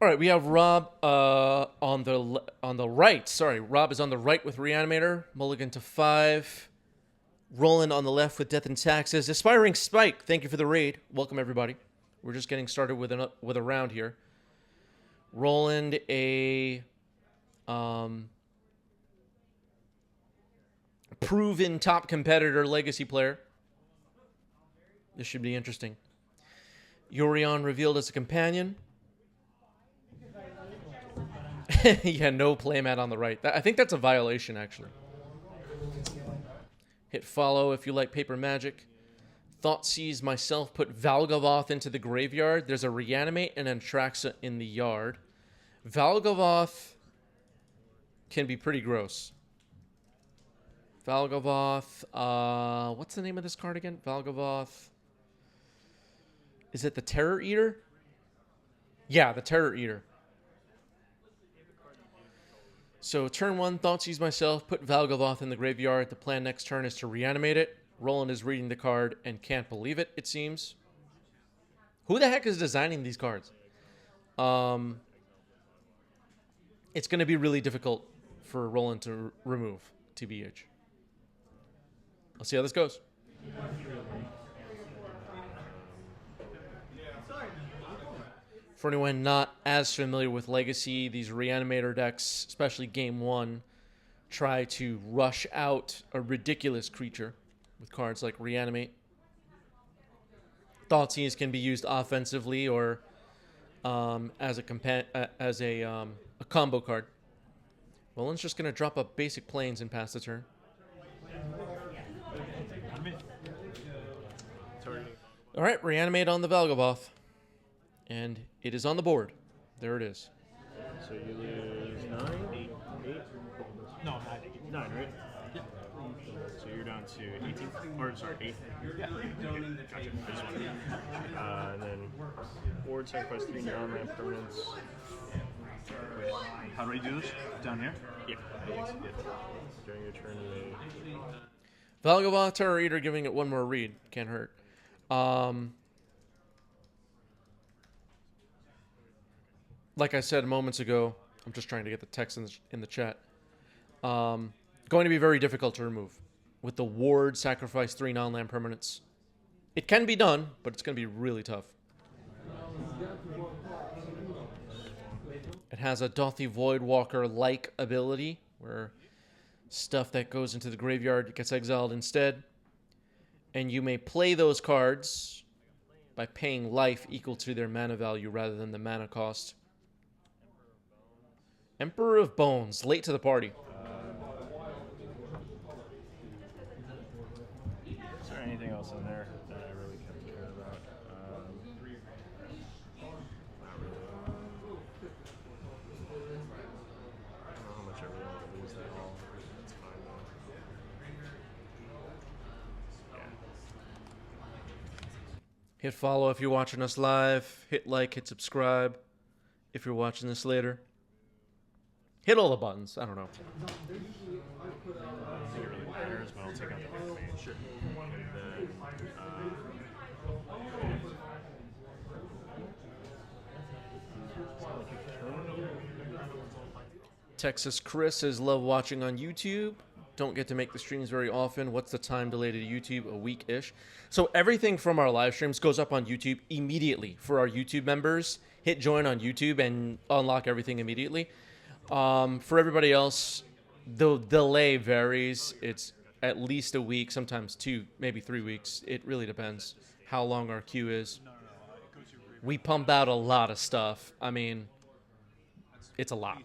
All right, we have Rob on the right. Sorry, Rob is on the right with Reanimator. Mulligan to 5. Roland on the left with Death and Taxes. Aspiring Spike, thank you for the raid. Welcome everybody. We're just getting started with a round here. Roland, a proven top competitor, legacy player. This should be interesting. Yorion revealed as a companion. Yeah, no playmat on the right. I think that's a violation, actually. Hit follow if you like paper magic. Thoughtseize myself put Valgavoth into the graveyard. There's a Reanimate and an Atraxa in the yard. Valgavoth can be pretty gross. Valgavoth, what's the name of this card again? Valgavoth. Is it the Terror Eater? Yeah, the Terror Eater. So turn 1, Thoughtseize myself, put Valgavoth in the graveyard. The plan next turn is to reanimate it. Roland is reading the card and can't believe it, it seems. Who the heck is designing these cards? It's going to be really difficult for Roland to remove, TBH. I'll see how this goes. For anyone not as familiar with Legacy, these Reanimator decks, especially Game 1, try to rush out a ridiculous creature with cards like Reanimate. Thoughtseize can be used offensively or as a combo card. Roland's just going to drop up basic planes and pass the turn. All right, Reanimate on the Valgavoth. And it is on the board. There it is. So you lose 9, 8. No, 9. 9, right? Yeah. So you're down to 18, or sorry, 8. Yeah. Gotcha. I just wanted and then board sacrifice 3 non-land permanents. Wait, how do we do this? Down here? Yeah. During your turn, you may... Valgavoth, Terror Eater, giving it one more read. Can't hurt. Like I said moments ago, I'm just trying to get the text in the chat. Going to be very difficult to remove. With the ward, sacrifice 3 non-land permanents. It can be done, but it's going to be really tough. It has a Dothy Voidwalker-like ability, where stuff that goes into the graveyard gets exiled instead. And you may play those cards by paying life equal to their mana value rather than the mana cost. Emperor of Bones, late to the party. Is there anything else in there that I really care about? Not really. I don't know how much I really want to lose that all. That's fine though. Yeah. Hit follow if you're watching us live. Hit like, hit subscribe if you're watching this later. Hit all the buttons. I don't know. I don't think it really matters, but I'll take out the Reanimator. Sure. And then, Texas Chris says, love watching on YouTube. Don't get to make the streams very often. What's the time delay to YouTube? A week-ish. So everything from our live streams goes up on YouTube immediately for our YouTube members. Hit join on YouTube and unlock everything immediately. For everybody else, the delay varies. It's at least a week, sometimes 2, maybe 3 weeks. It really depends how long our queue is. We pump out a lot of stuff. I mean, it's a lot.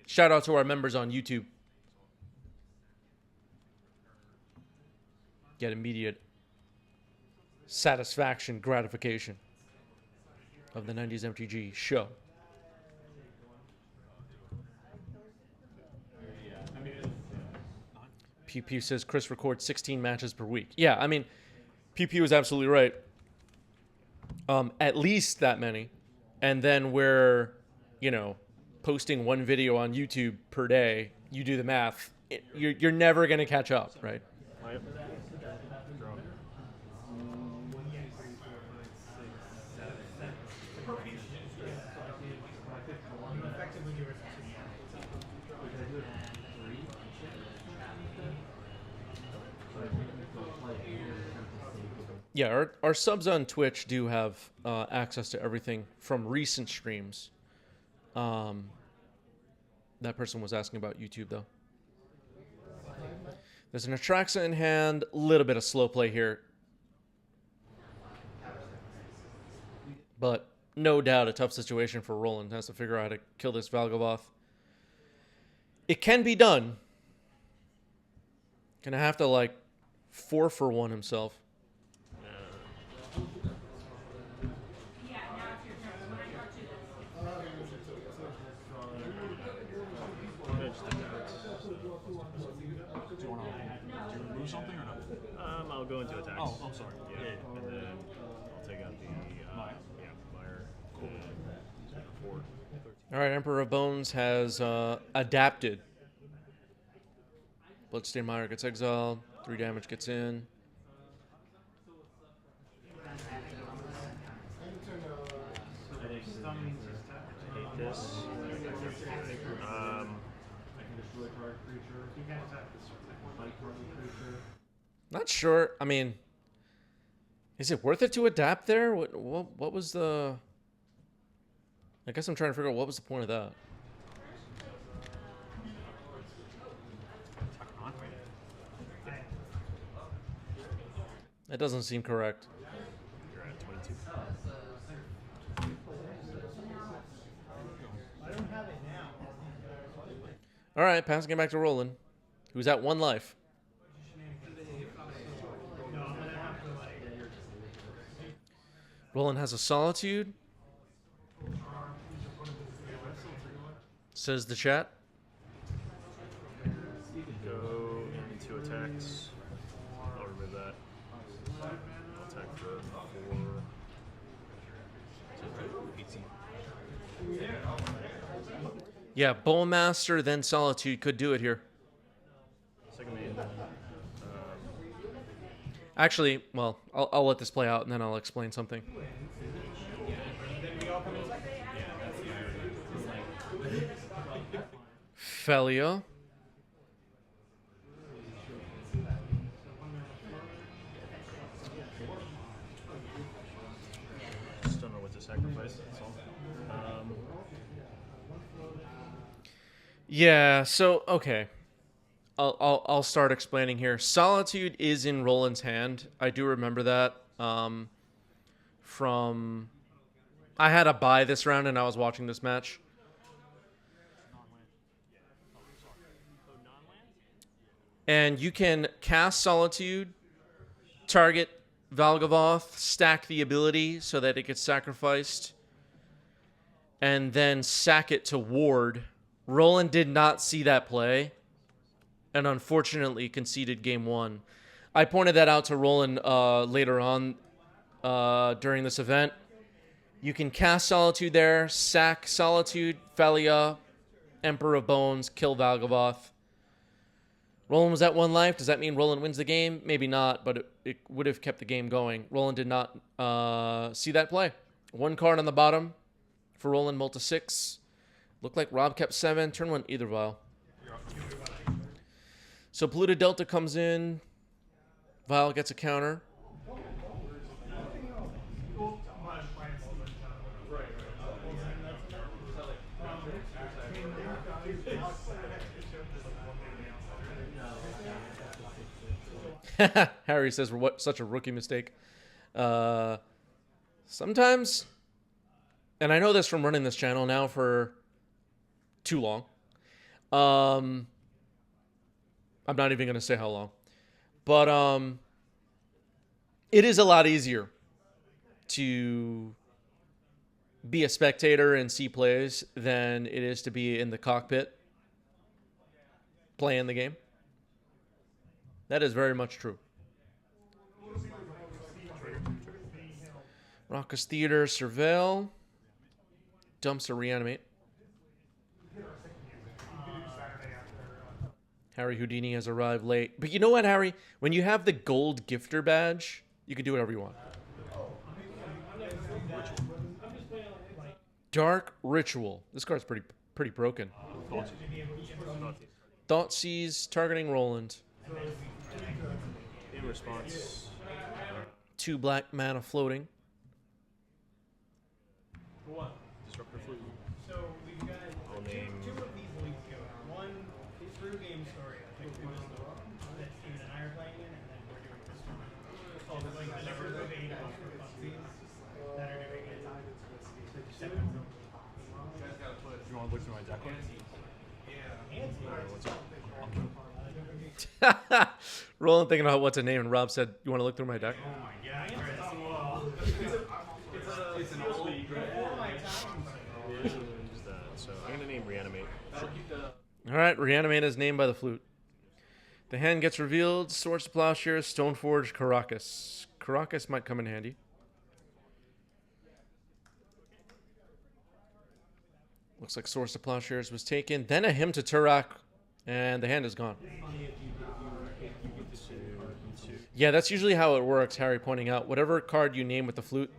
Shout out to our members on YouTube. Get immediate satisfaction, gratification of the 90s MTG show. Pew Pew says Chris records 16 matches per week. Yeah, I mean, Pew Pew is absolutely right. At least that many. And then we're, posting one video on YouTube per day. You do the math. You're never going to catch up, right? Yeah, our subs on Twitch do have access to everything from recent streams. That person was asking about YouTube, though. There's an Atraxa in hand. A little bit of slow play here. But no doubt a tough situation for Roland. Has to figure out how to kill this Valgavoth. It can be done. Gonna have to, like, 4-for-1 himself. Do you want to remove something or not? I'll go into attacks. Oh, sorry. Yeah, and then I'll take out the Meyer. Cool. 4, 13. All right, Emperor of Bones has adapted. Bloodstained Mire gets exiled. 3 damage gets in. Hate this. Not sure. I mean, is it worth it to adapt there? What was the... I guess I'm trying to figure out what was the point of that. That doesn't seem correct. You're at 22. All right, passing it back to Roland, who's at 1 life. Roland has a Solitude. Says the chat. Go into attacks. I'll remove that. I'll attack for 4. 18. Yeah, Bowmaster, then Solitude could do it here. Second main. Actually, well, I'll let this play out and then I'll explain something. Felia. Just don't know what to sacrifice. That's all. Yeah, so okay. I'll start explaining here. Solitude is in Roland's hand. I do remember that. From I had a buy this round and I was watching this match. And you can cast Solitude, target Valgavoth, stack the ability so that it gets sacrificed, and then sack it to ward. Roland did not see that play, and unfortunately conceded game 1. I pointed that out to Roland later on during this event. You can cast Solitude there, sack Solitude, Felia, Emperor of Bones, kill Valgavoth. Roland was at 1 life. Does that mean Roland wins the game? Maybe not, but it would have kept the game going. Roland did not see that play. 1 card on the bottom for Roland, Multi 6. Looked like Rob kept 7. Turn 1 either vial. So Polluted Delta comes in. Vial gets a counter. Harry says, "What such a rookie mistake." Sometimes, and I know this from running this channel now for too long. I'm not even going to say how long. But it is a lot easier to be a spectator and see plays than it is to be in the cockpit playing the game. That is very much true. Raucous Theater, Surveil. Dumps a Reanimate. Harry Houdini has arrived late. But you know what, Harry? When you have the gold gifter badge, you can do whatever you want. Dark Ritual. This card's pretty broken. Thoughtseize, targeting Roland. In response. 2 black mana floating. What? Disruptor Flute. So we've got I'll name. two of these leagues going. One is through game story. I think it was that Steven and I are playing in, and then we're doing this one. It's called like the number of 8 for funsies that are doing it. 7. You want to look through my deck list? What's up? Roland thinking about what to name, and Rob said, "You want to look through my deck?" Oh my god, it's an old league, right? All my times. So I'm gonna name Reanimate. All right, Reanimate is named by the flute. The hand gets revealed. Swords to Plowshares, Stoneforge, Caracas. Caracas might come in handy. Looks like Swords to Plowshares was taken. Then a Hymn to Turok, and the hand is gone. Yeah, that's usually how it works, Harry pointing out. Whatever card you name with the flute,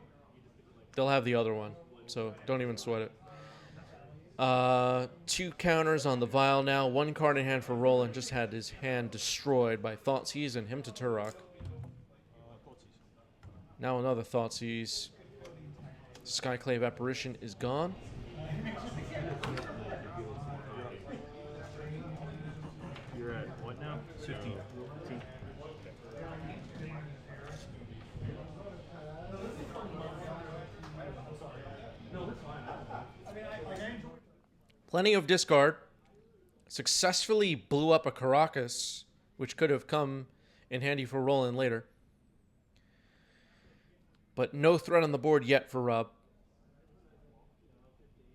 they'll have the other one. So don't even sweat it. 2 counters on the vial now. 1 card in hand for Roland. Just had his hand destroyed by Thoughtseize and Hymn to Turok. Now another Thoughtseize. Skyclave Apparition is gone. You're at what now? 15. Plenty of discard. Successfully blew up a Caracas, which could have come in handy for Roland later. But no threat on the board yet for Rob.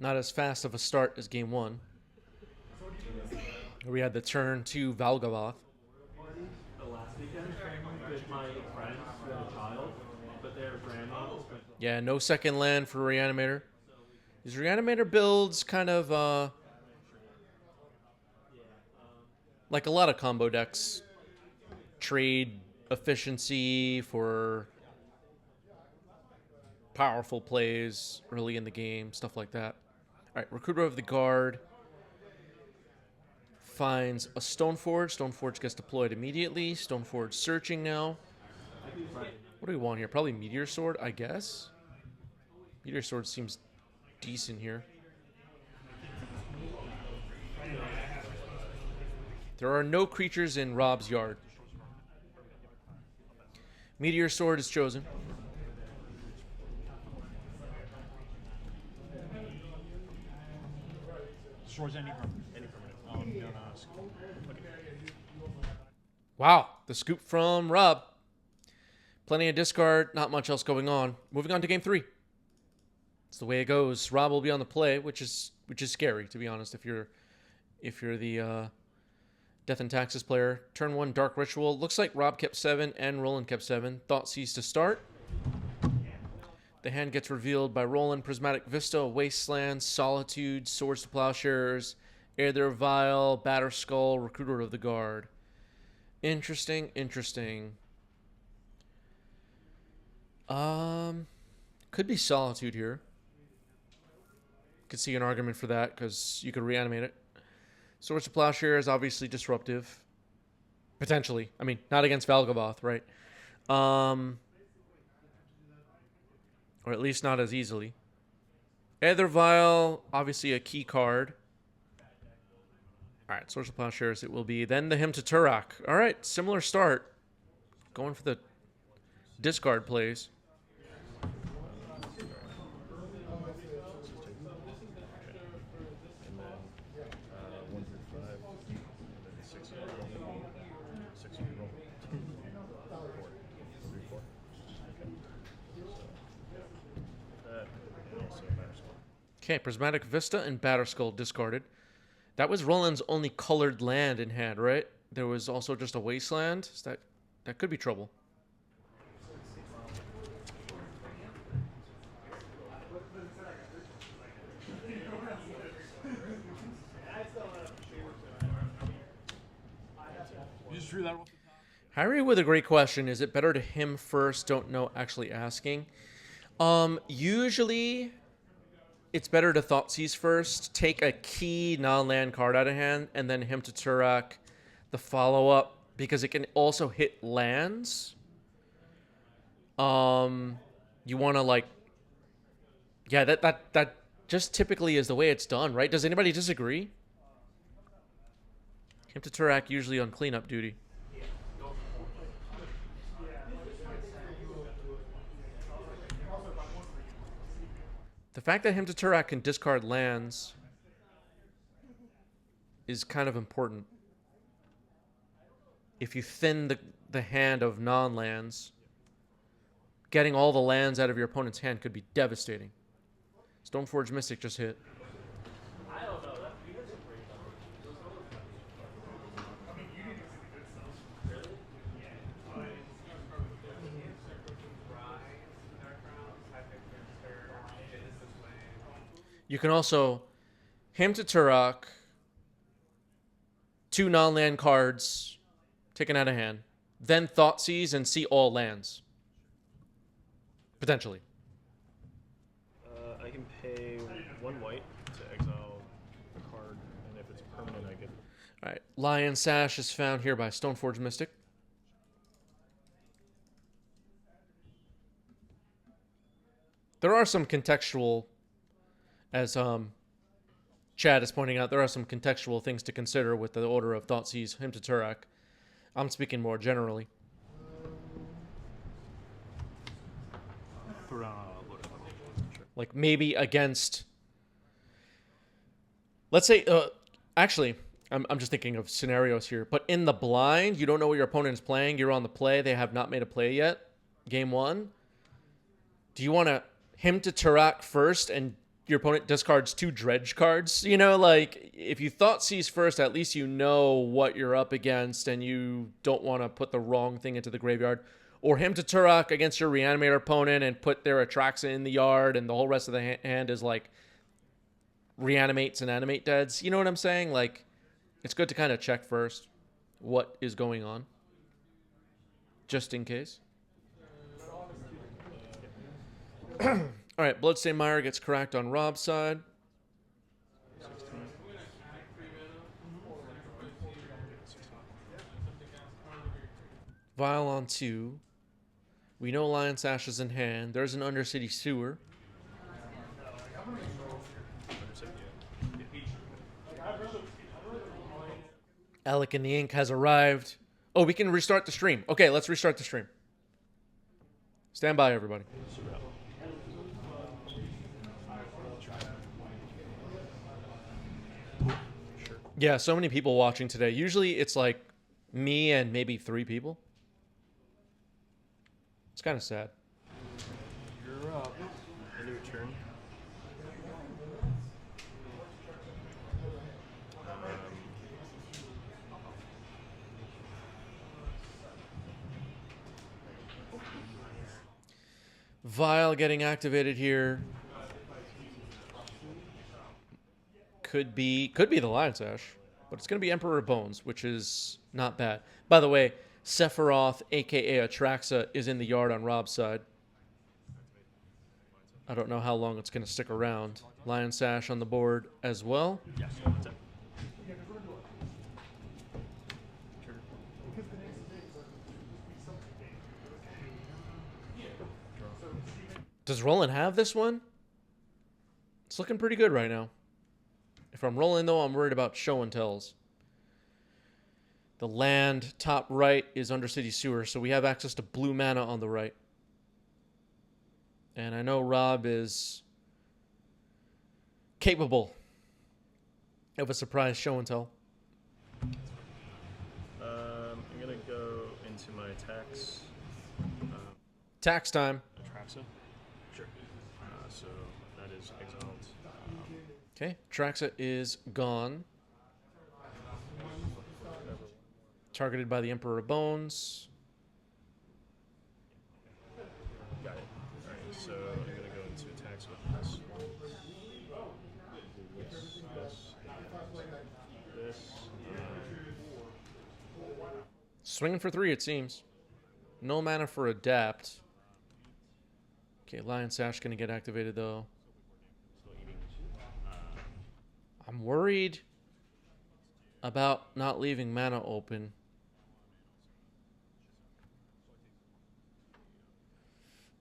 Not as fast of a start as game 1. We had the turn 2 Valgavoth. Yeah, no second land for Reanimator. These Reanimator builds kind of like a lot of combo decks. Trade efficiency for powerful plays early in the game, stuff like that. All right, Recruiter of the Guard finds a Stoneforge. Stoneforge gets deployed immediately. Stoneforge searching now. What do we want here? Probably Meteor Sword, I guess. Meteor Sword seems decent here. There are no creatures in Rob's yard. Meteor Sword is chosen. Swords any permanent. Don't ask. Wow, the scoop from Rob. Plenty of discard, not much else going on. Moving on to game 3. It's the way it goes. Rob will be on the play, which is scary, to be honest, if you're the Death and Taxes player. Turn 1 Dark Ritual. Looks like Rob kept 7 and Roland kept 7. Thoughtseize to start. The hand gets revealed by Roland. Prismatic Vista, Wasteland, Solitude, Swords to Plowshares, Aether Vial, Batter Skull, Recruiter of the Guard. Interesting. Could be Solitude here. Could see an argument for that because you could reanimate it. Swords to Plowshares is obviously disruptive. Potentially. I mean, not against Valgavoth, right? Or at least not as easily. Aether Vial, obviously a key card. All right, Swords to Plowshares it will be. Then the Hymn to Turok. All right, similar start. Going for the discard plays. Okay, Prismatic Vista and Batterskull discarded. That was Roland's only colored land in hand, right? There was also just a Wasteland. So that could be trouble. You just drew that off the top. Harry with a great question. Is it better to him first? Don't know, actually asking. Usually it's better to Thoughtseize first, take a key non-land card out of hand, and then Hymn to Turok, the follow-up, because it can also hit lands. You want to like, yeah, that just typically is the way it's done, right? Does anybody disagree? Him to Turak usually on cleanup duty. The fact that him to Turak can discard lands is kind of important. If you thin the hand of non-lands, getting all the lands out of your opponent's hand could be devastating. Stoneforge Mystic just hit. You can also Hymn to Turok, 2 non-land cards taken out of hand, then Thoughtseize and see all lands. Potentially. I can pay 1 white to exile a card, and if it's permanent, I get. All right, Lion Sash is found here by Stoneforge Mystic. There are some contextual, as Chad is pointing out, there are some contextual things to consider with the order of Thoughtseize, Hymn to Turak. I'm speaking more generally. Put on a look. Sure. Like maybe against, let's say, actually, I'm just thinking of scenarios here, but in the blind, you don't know what your opponent is playing. You're on the play. They have not made a play yet. Game 1. Do you want to Hymn to Turak first and your opponent discards 2 dredge cards? You know, like if you Thoughtseize first, at least you know what you're up against and you don't want to put the wrong thing into the graveyard. Or Hymn to Turak against your Reanimator opponent and put their Atraxa in the yard and the whole rest of the hand is like reanimates and animate deads. You know what I'm saying? Like, it's good to kind of check first what is going on, just in case. All right, Bloodstained Mire gets cracked on Rob's side. 16. Vial on 2. We know Lion Sash is in hand. There's an Undercity Sewer. Alec in the Ink has arrived. Oh, we can restart the stream. Okay, let's restart the stream. Stand by, everybody. Yeah, so many people watching today. Usually it's like me and maybe 3 people. It's kind of sad. You're up. End of your turn. Vial getting activated here. Could be the Lion Sash, but it's going to be Emperor Bones, which is not bad. By the way, Sephiroth, a.k.a. Atraxa, is in the yard on Rob's side. I don't know how long it's going to stick around. Lion Sash on the board as well. Yes. That's it. Does Roland have this one? It's looking pretty good right now. If I'm rolling, though, I'm worried about show and tells. The land top right is Undercity Sewer, so we have access to blue mana on the right. And I know Rob is capable of a surprise show and tell. I'm going to go into my attacks. Tax time. Atraxa. Sure. So that is exiled. Okay, Traxa is gone. Targeted by the Emperor of Bones. Got it. Alright, so I'm going to go into attacks with this one. This. Swinging for 3, it seems. No mana for Adapt. Okay, Lion Sash going to get activated, though. I'm worried about not leaving mana open.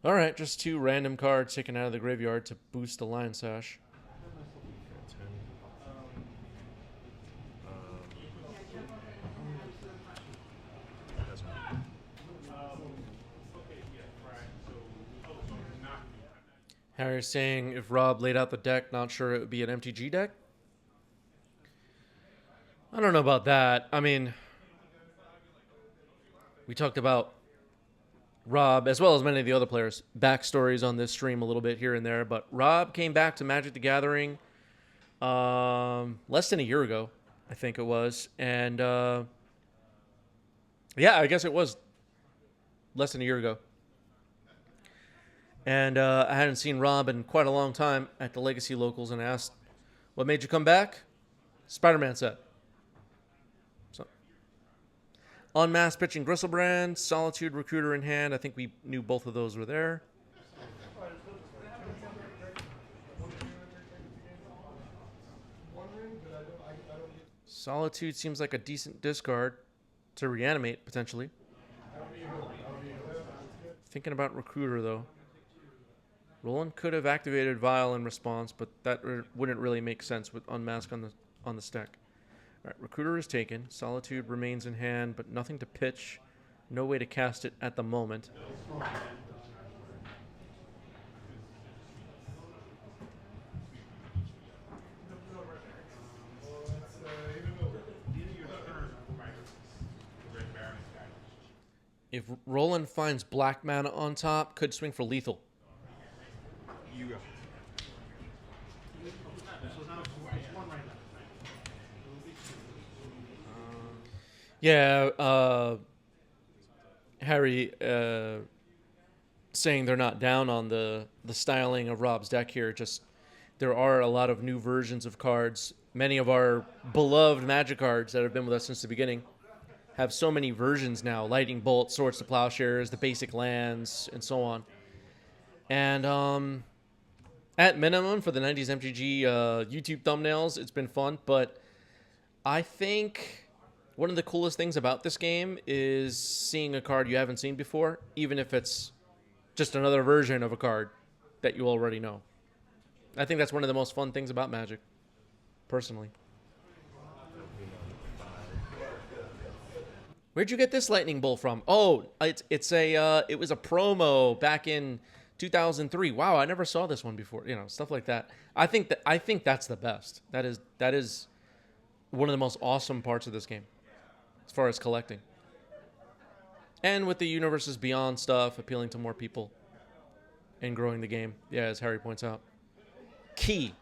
All right, just 2 random cards taken out of the graveyard to boost the Lion Sash. 10. That's one. Harry's saying if Rob laid out the deck, not sure it would be an MTG deck. I don't know about that. I mean, we talked about Rob, as well as many of the other players, backstories on this stream a little bit here and there. But Rob came back to Magic the Gathering less than a year ago, I think it was. And yeah, I guess it was less than a year ago. And I hadn't seen Rob in quite a long time at the Legacy Locals and asked, what made you come back? Spider-Man set. So, Unmasked Pitching Gristlebrand, Solitude Recruiter in hand. I think we knew both of those were there. Solitude seems like a decent discard to reanimate, potentially. Thinking about Recruiter, though. Roland could have activated Vial in response, but that wouldn't really make sense with Unmask on the stack. All right, Recruiter is taken. Solitude remains in hand, but nothing to pitch. No way to cast it at the moment. If Roland finds black mana on top, could swing for lethal. You go. Yeah, Harry saying they're not down on the styling of Rob's deck here. Just there are a lot of new versions of cards. Many of our beloved Magic cards that have been with us since the beginning have so many versions now. Lightning Bolt, Swords to Plowshares, the basic lands, and so on. And at minimum, for the 90s MTG YouTube thumbnails, it's been fun. But I think one of the coolest things about this game is seeing a card you haven't seen before, even if it's just another version of a card that you already know. I think that's one of the most fun things about Magic, personally. Where'd you get this Lightning Bolt from? Oh, it was a promo back in 2003. Wow, I never saw this one before. You know, stuff like that. I think that's the best. That is one of the most awesome parts of this game, as far as collecting. And with the Universes Beyond stuff, appealing to more people and growing the game. Yeah, as Harry points out. Key.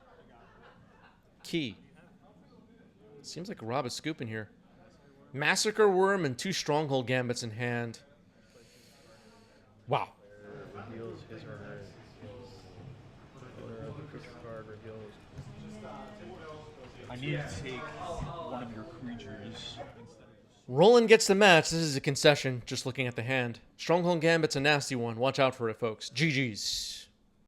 Seems like Rob is scooping here. Massacre Worm and 2 Stronghold Gambits in hand. Wow. Reveals his or her owner of the creature card reveals. I need to take one of your creatures instead of Roland gets the match. This is a concession, just looking at the hand. Stronghold Gambit's a nasty one. Watch out for it, folks. GG's.